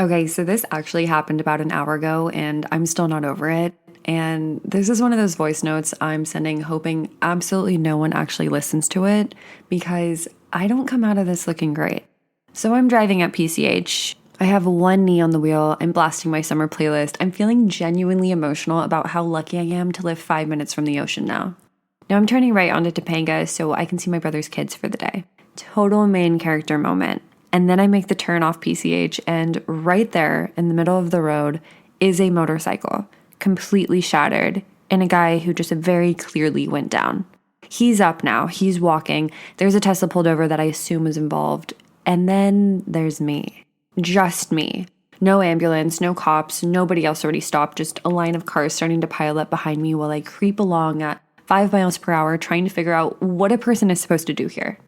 Okay, so this actually happened about an hour ago and I'm still not over it. And this is one of those voice notes I'm sending hoping absolutely no one actually listens to it because I don't come out of this looking great. So I'm driving at PCH. I have one knee on the wheel. I'm blasting my summer playlist. I'm feeling genuinely emotional about how lucky I am to live 5 minutes from the ocean now. Now I'm turning right onto Topanga so I can see my brother's kids for the day. Total main character moment. And then I make the turn off PCH, and right there in the middle of the road is a motorcycle, completely shattered, and a guy who just very clearly went down. He's up now, he's walking, there's a Tesla pulled over that I assume was involved, and then there's me. Just me. No ambulance, no cops, nobody else already stopped, just a line of cars starting to pile up behind me while I creep along at 5 miles per hour trying to figure out what a person is supposed to do here.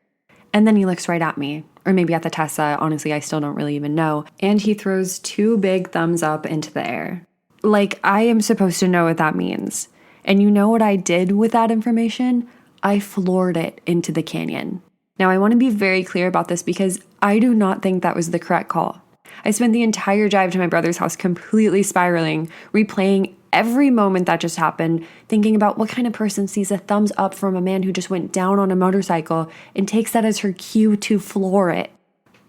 And then he looks right at me, or maybe at the Tesla, honestly, I still don't really even know, and he throws 2 big thumbs up into the air. Like, I am supposed to know what that means. And you know what I did with that information? I floored it into the canyon. Now, I want to be very clear about this because I do not think that was the correct call. I spent the entire drive to my brother's house completely spiraling, replaying every moment that just happened, thinking about what kind of person sees a thumbs up from a man who just went down on a motorcycle and takes that as her cue to floor it.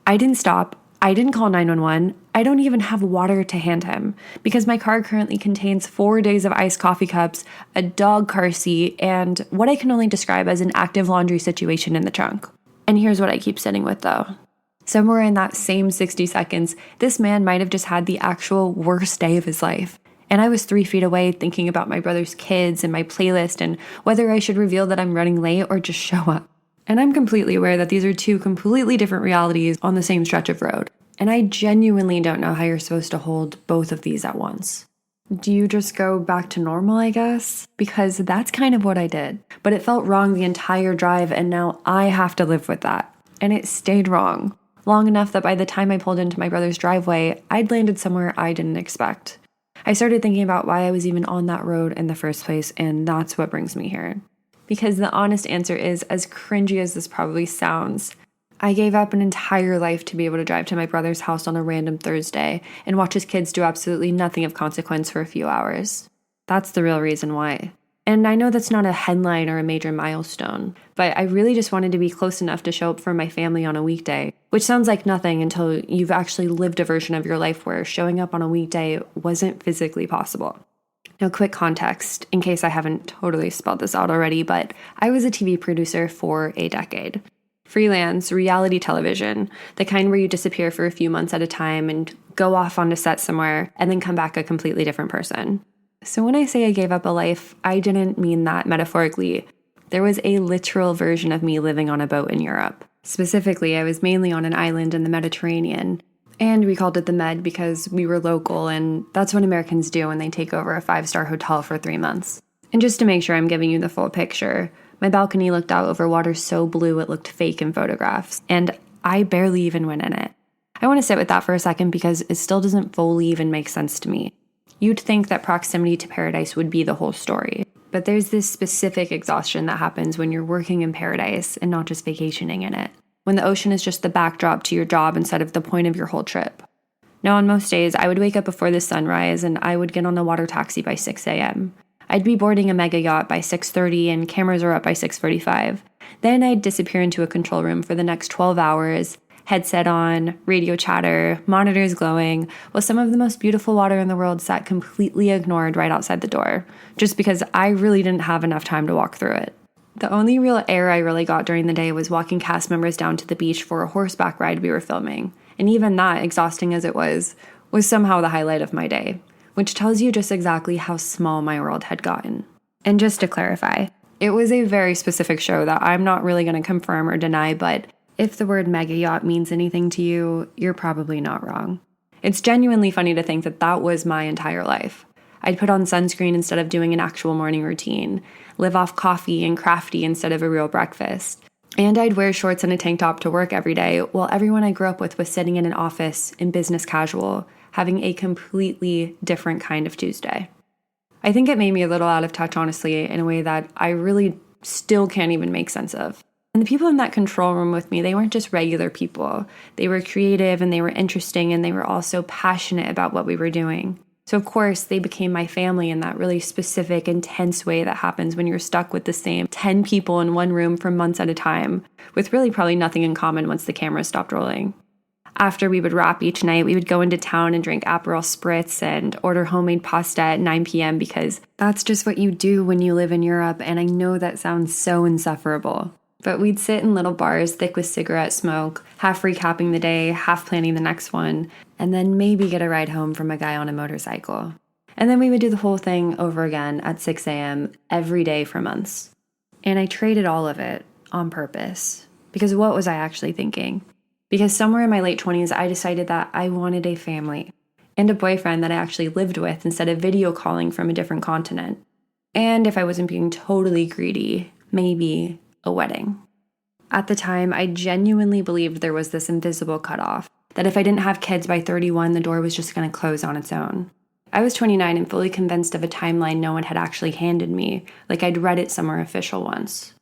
I didn't stop. I didn't call 911. I don't even have water to hand him because my car currently contains 4 days of iced coffee cups, a dog car seat, and what I can only describe as an active laundry situation in the trunk. And here's what I keep sitting with though. Somewhere in that same 60 seconds, this man might have just had the actual worst day of his life. And I was 3 feet away thinking about my brother's kids and my playlist and whether I should reveal that I'm running late or just show up. And I'm completely aware that these are 2 completely different realities on the same stretch of road. And I genuinely don't know how you're supposed to hold both of these at once. Do you just go back to normal, I guess? Because that's kind of what I did. But it felt wrong the entire drive, and now I have to live with that. And it stayed wrong. Long enough that by the time I pulled into my brother's driveway, I'd landed somewhere I didn't expect. I started thinking about why I was even on that road in the first place, and that's what brings me here. Because the honest answer is, as cringy as this probably sounds, I gave up an entire life to be able to drive to my brother's house on a random Thursday and watch his kids do absolutely nothing of consequence for a few hours. That's the real reason why. And I know that's not a headline or a major milestone, but I really just wanted to be close enough to show up for my family on a weekday, which sounds like nothing until you've actually lived a version of your life where showing up on a weekday wasn't physically possible. Now, quick context, in case I haven't totally spelled this out already, but I was a TV producer for a decade. Freelance, reality television, the kind where you disappear for a few months at a time and go off onto set somewhere and then come back a completely different person. So when I say I gave up a life, I didn't mean that metaphorically. There was a literal version of me living on a boat in Europe. Specifically, I was mainly on an island in the Mediterranean, and we called it the Med because we were local, and that's what Americans do when they take over a 5-star hotel for 3 months. And just to make sure I'm giving you the full picture, my balcony looked out over water so blue it looked fake in photographs, and I barely even went in it. I want to sit with that for a second because it still doesn't fully even make sense to me. You'd think that proximity to paradise would be the whole story, but there's this specific exhaustion that happens when you're working in paradise and not just vacationing in it, when the ocean is just the backdrop to your job instead of the point of your whole trip. Now, on most days, I would wake up before the sunrise and I would get on a water taxi by 6 a.m. I'd be boarding a mega yacht by 6:30 and cameras are up by 6:45. Then I'd disappear into a control room for the next 12 hours, headset on, radio chatter, monitors glowing, while some of the most beautiful water in the world sat completely ignored right outside the door, just because I really didn't have enough time to walk through it. The only real air I really got during the day was walking cast members down to the beach for a horseback ride we were filming, and even that, exhausting as it was somehow the highlight of my day, which tells you just exactly how small my world had gotten. And just to clarify, it was a very specific show that I'm not really going to confirm or deny, but if the word mega yacht means anything to you, you're probably not wrong. It's genuinely funny to think that that was my entire life. I'd put on sunscreen instead of doing an actual morning routine, live off coffee and crafty instead of a real breakfast. And I'd wear shorts and a tank top to work every day, while everyone I grew up with was sitting in an office in business casual, having a completely different kind of Tuesday. I think it made me a little out of touch, honestly, in a way that I really still can't even make sense of. And the people in that control room with me, they weren't just regular people. They were creative and they were interesting and they were also passionate about what we were doing. So of course, they became my family in that really specific, intense way that happens when you're stuck with the same 10 people in one room for months at a time, with really probably nothing in common once the camera stopped rolling. After we would wrap each night, we would go into town and drink Aperol Spritz and order homemade pasta at 9 p.m. because that's just what you do when you live in Europe, and I know that sounds so insufferable. But we'd sit in little bars thick with cigarette smoke, half recapping the day, half planning the next one, and then maybe get a ride home from a guy on a motorcycle. And then we would do the whole thing over again at 6 a.m. every day for months. And I traded all of it on purpose. Because what was I actually thinking? Because somewhere in my late 20s, I decided that I wanted a family and a boyfriend that I actually lived with instead of video calling from a different continent. And if I wasn't being totally greedy, maybe a wedding. At the time, I genuinely believed there was this invisible cutoff, that if I didn't have kids by 31, the door was just going to close on its own. I was 29 and fully convinced of a timeline no one had actually handed me, like I'd read it somewhere official once.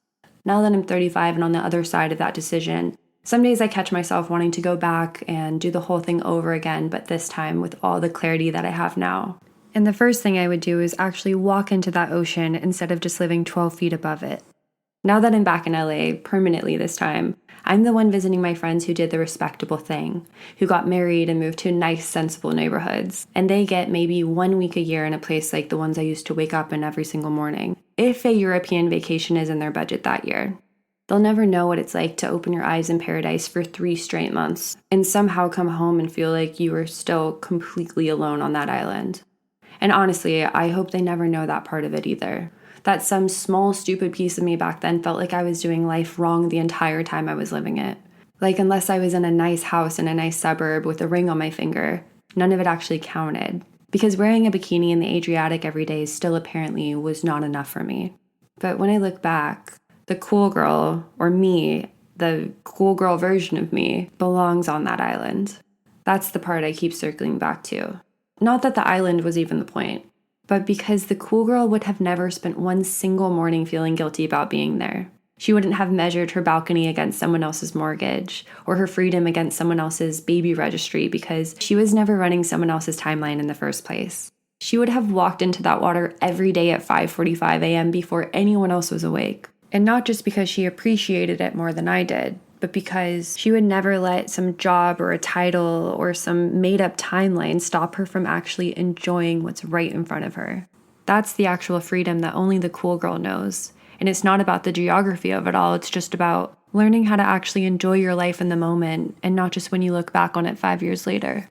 Now that I'm 35 and on the other side of that decision, some days I catch myself wanting to go back and do the whole thing over again, but this time with all the clarity that I have now. And the first thing I would do is actually walk into that ocean instead of just living 12 feet above it. Now that I'm back in LA, permanently this time, I'm the one visiting my friends who did the respectable thing, who got married and moved to nice, sensible neighborhoods, and they get maybe 1 week a year in a place like the ones I used to wake up in every single morning, if a European vacation is in their budget that year. They'll never know what it's like to open your eyes in paradise for 3 straight months, and somehow come home and feel like you are still completely alone on that island. And honestly, I hope they never know that part of it either. That some small, stupid piece of me back then felt like I was doing life wrong the entire time I was living it. Like, unless I was in a nice house in a nice suburb with a ring on my finger, none of it actually counted. Because wearing a bikini in the Adriatic every day still apparently was not enough for me. But when I look back, the cool girl, or me, the cool girl version of me, belongs on that island. That's the part I keep circling back to. Not that the island was even the point, but because the cool girl would have never spent one single morning feeling guilty about being there. She wouldn't have measured her balcony against someone else's mortgage or her freedom against someone else's baby registry because she was never running someone else's timeline in the first place. She would have walked into that water every day at 5:45 a.m. before anyone else was awake. And not just because she appreciated it more than I did, but because she would never let some job or a title or some made-up timeline stop her from actually enjoying what's right in front of her. That's the actual freedom that only the cool girl knows. And it's not about the geography of it all, it's just about learning how to actually enjoy your life in the moment and not just when you look back on it 5 years later.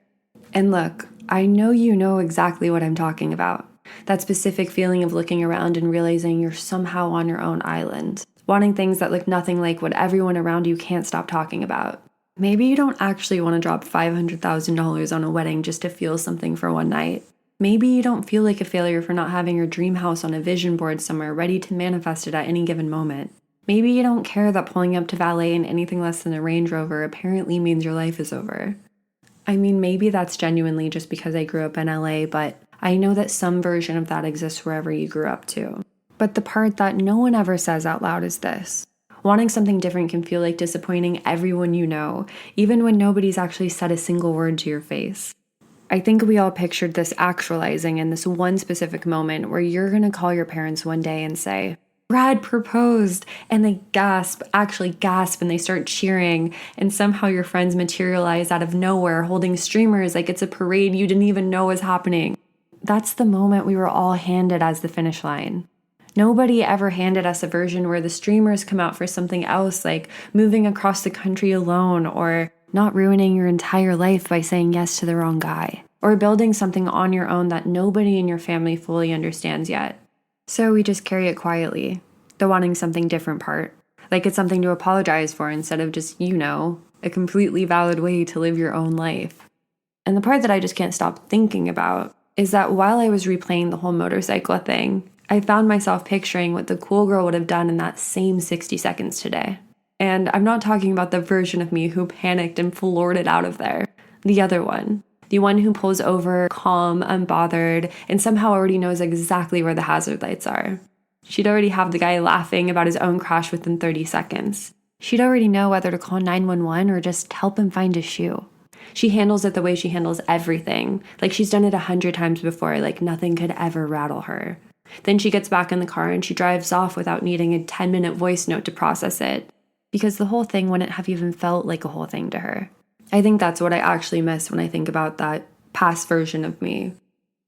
And look, I know you know exactly what I'm talking about. That specific feeling of looking around and realizing you're somehow on your own island. Wanting things that look nothing like what everyone around you can't stop talking about. Maybe you don't actually want to drop $500,000 on a wedding just to feel something for one night. Maybe you don't feel like a failure for not having your dream house on a vision board somewhere ready to manifest it at any given moment. Maybe you don't care that pulling up to valet in anything less than a Range Rover apparently means your life is over. I mean, maybe that's genuinely just because I grew up in LA, but I know that some version of that exists wherever you grew up too. But the part that no one ever says out loud is this. Wanting something different can feel like disappointing everyone you know, even when nobody's actually said a single word to your face. I think we all pictured this actualizing in this one specific moment where you're going to call your parents one day and say, "Brad proposed," and they actually gasp, and they start cheering, and somehow your friends materialize out of nowhere holding streamers like it's a parade you didn't even know was happening. That's the moment we were all handed as the finish line. Nobody ever handed us a version where the streamers come out for something else, like moving across the country alone, or not ruining your entire life by saying yes to the wrong guy, or building something on your own that nobody in your family fully understands yet. So we just carry it quietly, the wanting something different part, like it's something to apologize for instead of just, a completely valid way to live your own life. And the part that I just can't stop thinking about is that while I was replaying the whole motorcycle thing, I found myself picturing what the cool girl would have done in that same 60 seconds today. And I'm not talking about the version of me who panicked and floored it out of there. The other one. The one who pulls over, calm, unbothered, and somehow already knows exactly where the hazard lights are. She'd already have the guy laughing about his own crash within 30 seconds. She'd already know whether to call 911 or just help him find his shoe. She handles it the way she handles everything, like she's done it 100 times before, like nothing could ever rattle her. Then she gets back in the car and she drives off without needing a 10-minute voice note to process it, because the whole thing wouldn't have even felt like a whole thing to her. I think that's what I actually miss when I think about that past version of me.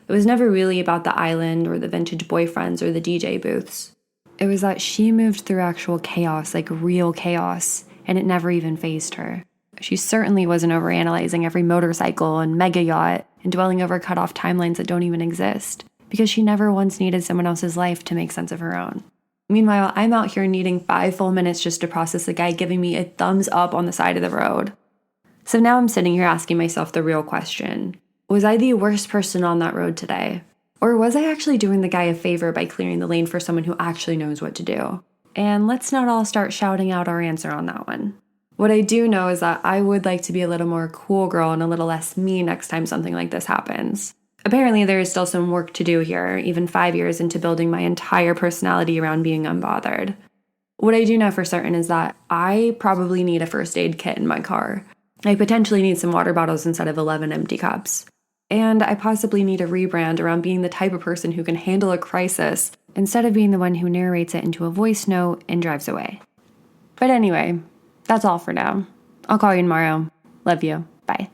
It was never really about the island or the vintage boyfriends or the DJ booths. It was that she moved through actual chaos, like real chaos, and it never even fazed her. She certainly wasn't overanalyzing every motorcycle and mega yacht and dwelling over cut-off timelines that don't even exist, because she never once needed someone else's life to make sense of her own. Meanwhile, I'm out here needing 5 full minutes just to process a guy giving me a thumbs up on the side of the road. So now I'm sitting here asking myself the real question. Was I the worst person on that road today? Or was I actually doing the guy a favor by clearing the lane for someone who actually knows what to do? And let's not all start shouting out our answer on that one. What I do know is that I would like to be a little more cool girl and a little less me next time something like this happens. Apparently there is still some work to do here, even 5 years into building my entire personality around being unbothered. What I do know for certain is that I probably need a first aid kit in my car. I potentially need some water bottles instead of 11 empty cups. And I possibly need a rebrand around being the type of person who can handle a crisis instead of being the one who narrates it into a voice note and drives away. But anyway, that's all for now. I'll call you tomorrow. Love you. Bye.